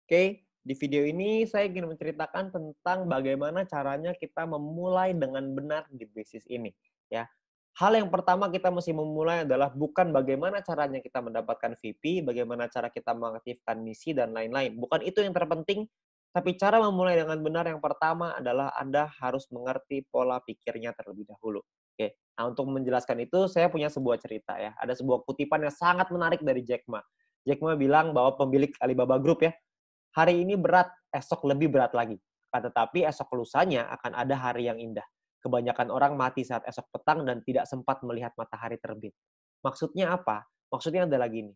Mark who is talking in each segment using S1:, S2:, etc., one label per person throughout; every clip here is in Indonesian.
S1: Oke, di video ini saya ingin menceritakan tentang bagaimana caranya kita memulai dengan benar di bisnis ini, ya. Hal yang pertama kita mesti memulai adalah bukan bagaimana caranya kita mendapatkan VP, bagaimana cara kita mengaktifkan misi dan lain-lain. Bukan itu yang terpenting, tapi cara memulai dengan benar yang pertama adalah Anda harus mengerti pola pikirnya terlebih dahulu. Oke, nah untuk menjelaskan itu saya punya sebuah cerita ya. Ada sebuah kutipan yang sangat menarik dari Jack Ma. Jack Ma bilang bahwa pemilik Alibaba Group ya, hari ini berat, esok lebih berat lagi. Akan tetapi esok lusanya akan ada hari yang indah. Kebanyakan orang mati saat esok petang dan tidak sempat melihat matahari terbit. Maksudnya apa? Maksudnya adalah gini,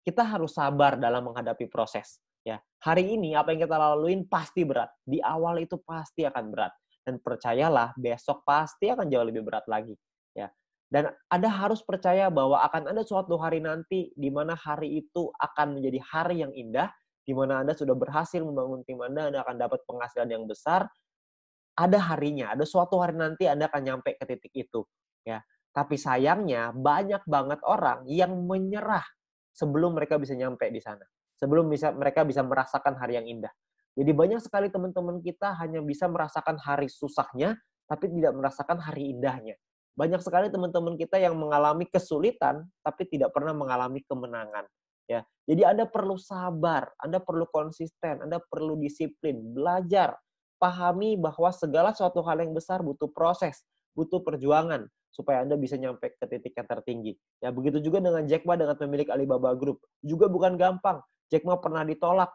S1: kita harus sabar dalam menghadapi proses. Ya, hari ini apa yang kita laluin pasti berat. Di awal itu pasti akan berat. Dan percayalah, besok pasti akan jauh lebih berat lagi. Ya, dan Anda harus percaya bahwa akan ada suatu hari nanti di mana hari itu akan menjadi hari yang indah, di mana Anda sudah berhasil membangun tim Anda akan dapat penghasilan yang besar, ada harinya, ada suatu hari nanti Anda akan nyampe ke titik itu, ya. Tapi sayangnya banyak banget orang yang menyerah sebelum mereka bisa nyampe di sana. Sebelum mereka bisa merasakan hari yang indah. Jadi banyak sekali teman-teman kita hanya bisa merasakan hari susahnya, tapi tidak merasakan hari indahnya. Banyak sekali teman-teman kita yang mengalami kesulitan, tapi tidak pernah mengalami kemenangan. Ya, jadi Anda perlu sabar, Anda perlu konsisten, Anda perlu disiplin, belajar, pahami bahwa segala suatu hal yang besar butuh proses, butuh perjuangan supaya Anda bisa nyampe ke titik yang tertinggi. Ya, begitu juga dengan Jack Ma dengan pemilik Alibaba Group. Juga bukan gampang. Jack Ma pernah ditolak,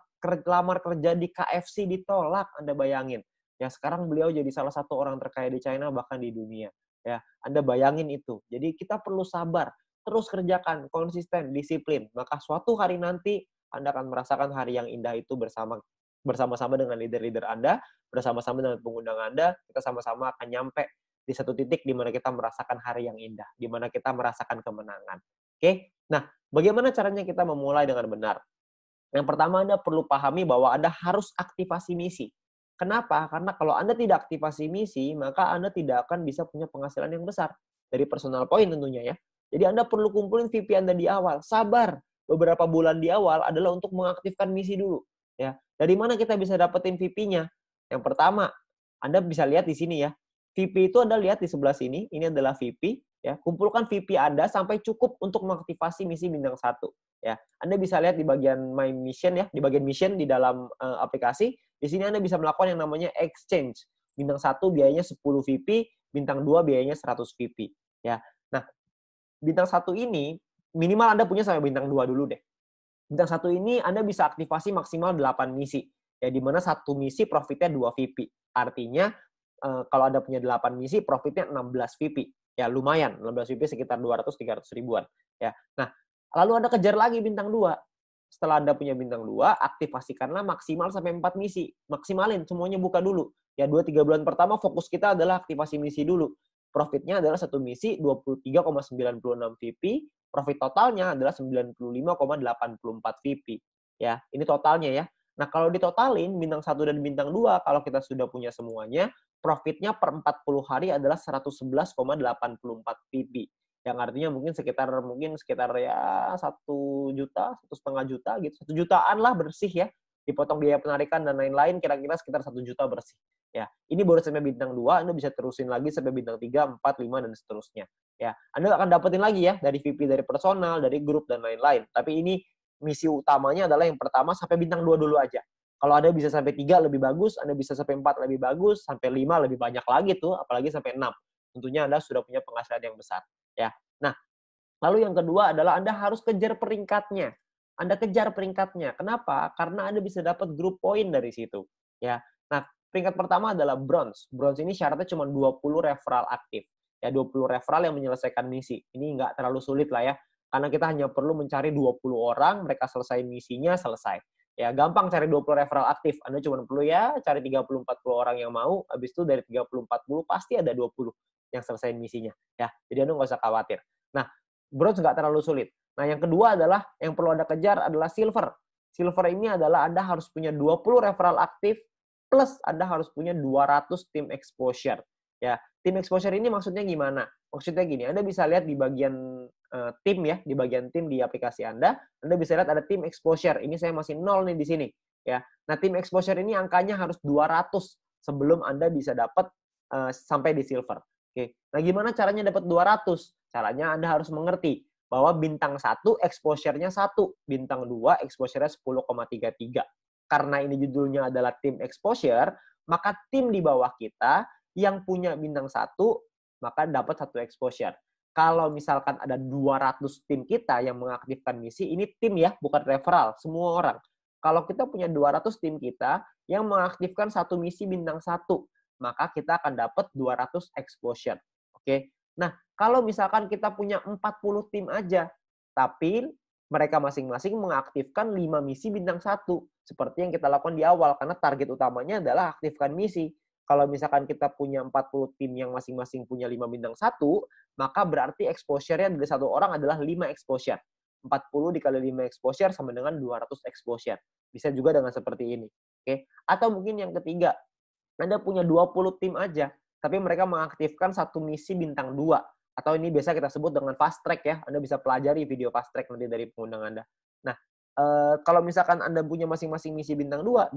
S1: lamar kerja di KFC ditolak, Anda bayangin. Ya, sekarang beliau jadi salah satu orang terkaya di China bahkan di dunia. Ya, Anda bayangin itu. Jadi kita perlu sabar, terus kerjakan, konsisten, disiplin. Maka suatu hari nanti Anda akan merasakan hari yang indah itu bersama-sama dengan leader-leader Anda, bersama-sama dengan pengundang Anda, kita sama-sama akan nyampe di satu titik di mana kita merasakan hari yang indah, di mana kita merasakan kemenangan. Oke? Nah, bagaimana caranya kita memulai dengan benar? Yang pertama Anda perlu pahami bahwa Anda harus aktivasi misi. Kenapa? Karena kalau Anda tidak aktivasi misi, maka Anda tidak akan bisa punya penghasilan yang besar. Dari personal point tentunya ya. Jadi Anda perlu kumpulin VP Anda di awal. Sabar. Beberapa bulan di awal adalah untuk mengaktifkan misi dulu. Ya. Dari mana kita bisa dapetin VP-nya? Yang pertama, Anda bisa lihat di sini ya. VP itu Anda lihat di sebelah sini, ini adalah VP. Ya. Kumpulkan VP Anda sampai cukup untuk mengaktifasi misi bintang 1. Ya, Anda bisa lihat di bagian My Mission ya, di bagian mission di dalam aplikasi. Di sini Anda bisa melakukan yang namanya exchange. Bintang 1 biayanya 10 VP, bintang 2 biayanya 100 VP. Ya. Nah, bintang 1 ini minimal Anda punya sampai bintang 2 dulu deh. Bintang 1 ini Anda bisa aktivasi maksimal 8 misi. Ya, di mana satu misi profitnya 2 VP. Artinya kalau Anda punya 8 misi profitnya 16 VP. Ya, lumayan. 16 VP sekitar 200-300 ribuan. Ya. Nah, lalu Anda kejar lagi bintang 2. Setelah Anda punya bintang 2, aktifasikanlah maksimal sampai 4 misi. Maksimalin, semuanya buka dulu. Ya, 2-3 bulan pertama fokus kita adalah aktivasi misi dulu. Profitnya adalah satu misi 23,96 VP, profit totalnya adalah 95,84 VP. Ya, ini totalnya ya. Nah, kalau ditotalin bintang 1 dan bintang 2, kalau kita sudah punya semuanya, profitnya per 40 hari adalah 111,84 VP. Yang artinya mungkin sekitar ya 1 juta, 1,5 juta gitu. 1 jutaan lah bersih ya. Dipotong biaya penarikan dan lain-lain kira-kira sekitar 1 juta bersih. Ya, ini baru sampai bintang 2, Anda bisa terusin lagi sampai bintang 3, 4, 5 dan seterusnya. Ya, Anda akan dapetin lagi ya dari VP dari personal, dari grup dan lain-lain. Tapi ini misi utamanya adalah yang pertama sampai bintang 2 dulu aja. Kalau Anda bisa sampai 3 lebih bagus, Anda bisa sampai 4 lebih bagus, sampai 5 lebih banyak lagi tuh, apalagi sampai 6. Tentunya Anda sudah punya penghasilan yang besar. Ya. Nah, lalu yang kedua adalah Anda harus kejar peringkatnya. Anda kejar peringkatnya. Kenapa? Karena Anda bisa dapat grup poin dari situ. Ya. Nah, peringkat pertama adalah bronze. Bronze ini syaratnya cuma 20 referral aktif. Ya, 20 referral yang menyelesaikan misi. Ini nggak terlalu sulit lah ya. Karena kita hanya perlu mencari 20 orang, mereka selesai misinya, selesai. Ya, gampang cari 20 referral aktif. Anda cuma perlu ya cari 30-40 orang yang mau, habis itu dari 30-40 pasti ada 20 yang selesai misinya. Ya, jadi Anda nggak usah khawatir. Nah, bronze nggak terlalu sulit. Nah, yang kedua adalah yang perlu Anda kejar adalah silver. Silver ini adalah Anda harus punya 20 referral aktif plus Anda harus punya 200 tim exposure. Ya, tim exposure ini maksudnya gimana? Maksudnya gini, Anda bisa lihat di bagian tim ya, di bagian tim di aplikasi Anda bisa lihat ada tim exposure. Ini saya masih 0 nih di sini. ya. Nah, tim exposure ini angkanya harus 200 sebelum Anda bisa dapat sampai di silver. Oke. Nah, gimana caranya dapat 200? Caranya Anda harus mengerti bahwa bintang 1 exposure-nya 1, bintang 2 exposure-nya 10,33. Karena ini judulnya adalah tim exposure, maka tim di bawah kita yang punya bintang 1 maka dapat 1 exposure. Kalau misalkan ada 200 tim kita yang mengaktifkan misi, ini tim ya, bukan referral, semua orang. Kalau kita punya 200 tim kita yang mengaktifkan 1 misi bintang 1, maka kita akan dapat 200 exposure. Oke. Nah, kalau misalkan kita punya 40 tim aja, tapi mereka masing-masing mengaktifkan 5 misi bintang 1, seperti yang kita lakukan di awal, karena target utamanya adalah aktifkan misi. Kalau misalkan kita punya 40 tim yang masing-masing punya 5 bintang 1, maka berarti exposure-nya dari satu orang adalah 5 exposure. 40 dikali 5 exposure sama dengan 200 exposure. Bisa juga dengan seperti ini. Oke. Atau mungkin yang ketiga, Anda punya 20 tim aja, tapi mereka mengaktifkan satu misi bintang 2. Atau ini biasa kita sebut dengan fast track ya. Anda bisa pelajari video fast track nanti dari pengundang Anda. Nah, kalau misalkan Anda punya masing-masing misi bintang 2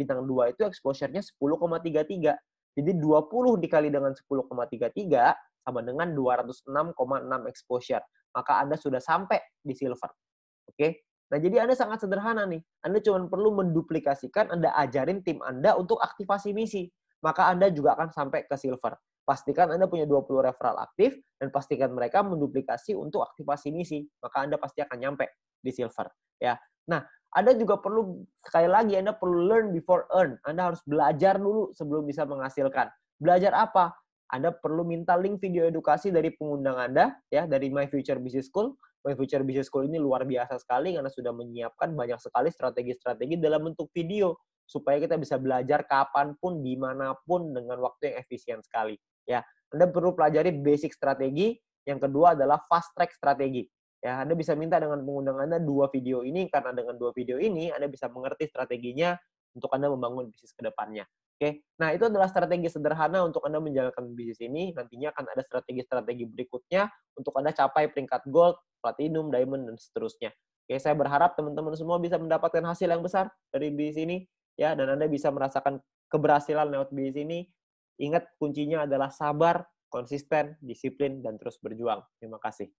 S1: itu exposure-nya 10,33. Jadi 20 dikali dengan 10,33 sama dengan 206,6 exposure. Maka Anda sudah sampai di silver. Oke? Nah, jadi Anda sangat sederhana nih. Anda cuma perlu menduplikasikan, Anda ajarin tim Anda untuk aktivasi misi. Maka Anda juga akan sampai ke silver. Pastikan Anda punya 20 referral aktif, dan pastikan mereka menduplikasi untuk aktivasi misi. Maka Anda pasti akan nyampe di silver. Ya. Nah, Anda juga perlu, sekali lagi, Anda perlu learn before earn. Anda harus belajar dulu sebelum bisa menghasilkan. Belajar apa? Anda perlu minta link video edukasi dari pengundang Anda, ya, dari My Future Business School. My Future Business School ini luar biasa sekali karena sudah menyiapkan banyak sekali strategi-strategi dalam bentuk video supaya kita bisa belajar kapanpun, dimanapun dengan waktu yang efisien sekali. Ya, Anda perlu pelajari basic strategi. Yang kedua adalah fast track strategi. Ya, Anda bisa minta dengan pengundang Anda 2 video ini, karena dengan 2 video ini Anda bisa mengerti strateginya untuk Anda membangun bisnis ke depannya. Oke. Nah, itu adalah strategi sederhana untuk Anda menjalankan bisnis ini. Nantinya akan ada strategi-strategi berikutnya untuk Anda capai peringkat gold, platinum, diamond, dan seterusnya. Oke, saya berharap teman-teman semua bisa mendapatkan hasil yang besar dari bisnis ini, ya, dan Anda bisa merasakan keberhasilan lewat bisnis ini. Ingat, kuncinya adalah sabar, konsisten, disiplin, dan terus berjuang. Terima kasih.